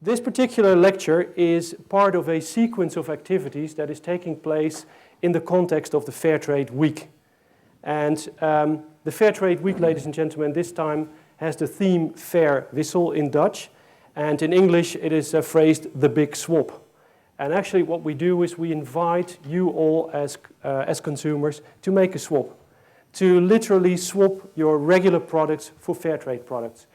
This particular lecture is part of a sequence of activities that is taking place in the context of the Fairtrade Week. And the Fairtrade Week, ladies and gentlemen, this time has the theme Fair Wissel in Dutch. And in English, it is phrased the big swap. And actually what we do is we invite you all as consumers to make a swap, to literally swap your regular products for Fairtrade products.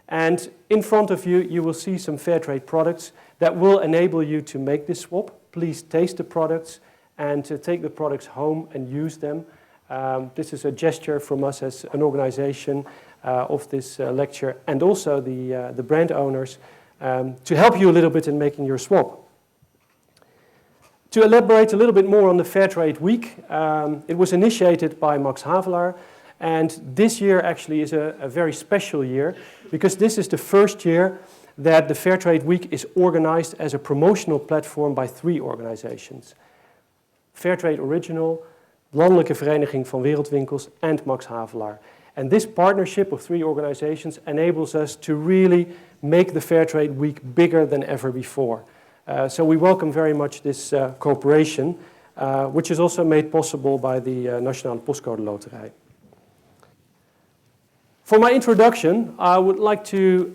And in front of you, you will see some Fairtrade products that will enable you to make this swap. Please taste the products and take the products home and use them. This is a gesture from us as an organization of this lecture, and also the brand owners, to help you a little bit in making your swap. To elaborate a little bit more on the Fairtrade Week, it was initiated by Max Havelaar, and this year actually is a very special year, because this is the first year that the Fairtrade Week is organized as a promotional platform by 3 organizations. Fairtrade Original, Landelijke Vereniging van Wereldwinkels, and Max Havelaar. And this partnership of 3 organizations enables us to really make the Fairtrade Week bigger than ever before. So we welcome very much this cooperation, which is also made possible by the Nationale Postcode Loterij. For my introduction, I would like to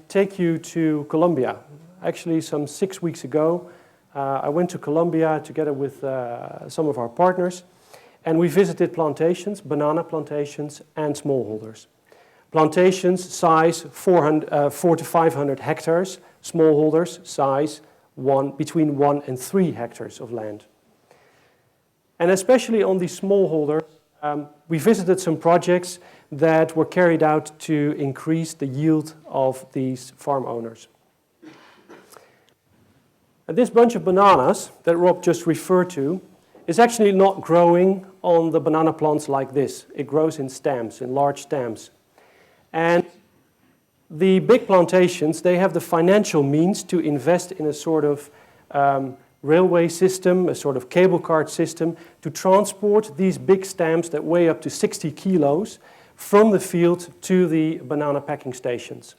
take you to Colombia. Actually, some 6 weeks ago, I went to Colombia together with some of our partners, and we visited plantations, banana plantations, and smallholders. Plantations size 4 to 500 hectares, smallholders size between 1 and 3 hectares of land. And especially on these smallholders, we visited some projects that were carried out to increase the yield of these farm owners. And this bunch of bananas that Rob just referred to is actually not growing on the banana plants like this. It grows in stems, in large stems. And the big plantations, they have the financial means to invest in a sort of railway system, a sort of cable cart system, to transport these big stems that weigh up to 60 kilos from the field to the banana packing stations.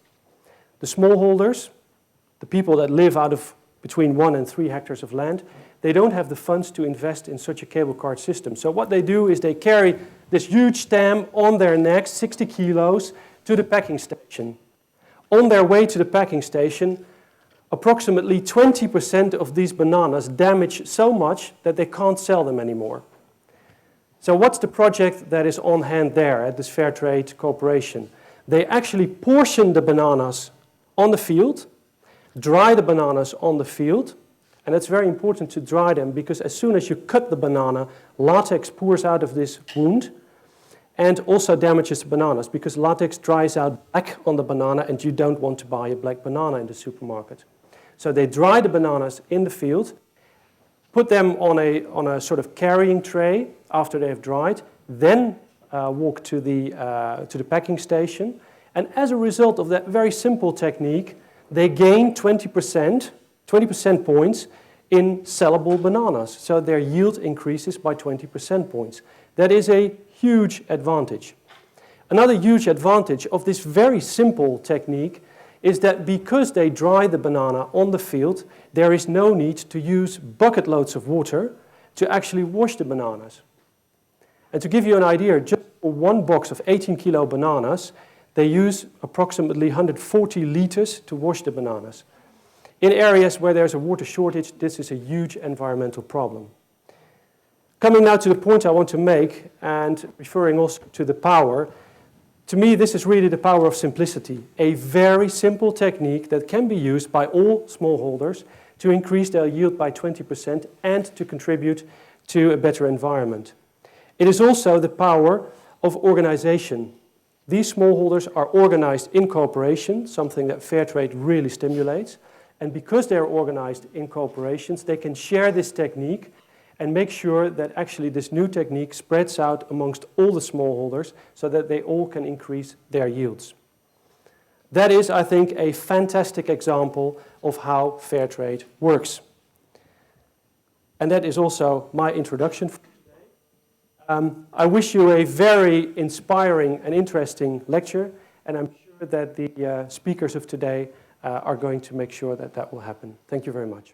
The smallholders, the people that live out of between 1 and 3 hectares of land, they don't have the funds to invest in such a cable cart system. So what they do is they carry this huge stem on their necks, 60 kilos, to the packing station. On their way to the packing station, approximately 20% of these bananas damage so much that they can't sell them anymore. So what's the project that is on hand there at this Fairtrade Corporation? They actually portion the bananas on the field, dry the bananas on the field, and it's very important to dry them because as soon as you cut the banana, latex pours out of this wound and also damages the bananas because latex dries out black on the banana and you don't want to buy a black banana in the supermarket. So they dry the bananas in the field, put them on a sort of carrying tray after they have dried, then walk to the packing station. And as a result of that very simple technique, they gain 20% points in sellable bananas. So their yield increases by 20% points. That is a huge advantage. Another huge advantage of this very simple technique is that because they dry the banana on the field, there is no need to use bucket loads of water to actually wash the bananas. And to give you an idea, just for 1 box of 18 kilo bananas, they use approximately 140 liters to wash the bananas. In areas where there's a water shortage, this is a huge environmental problem. Coming now to the point I want to make, and referring also to the power, to me this is really the power of simplicity. A very simple technique that can be used by all smallholders to increase their yield by 20% and to contribute to a better environment. It is also the power of organization. These smallholders are organized in cooperation, something that Fairtrade really stimulates. And because they're organized in cooperations, they can share this technique and make sure that actually this new technique spreads out amongst all the smallholders so that they all can increase their yields. That is, I think, a fantastic example of how Fairtrade works. And that is also my introduction for today. I wish you a very inspiring and interesting lecture, and I'm sure that the speakers of today are going to make sure that that will happen. Thank you very much.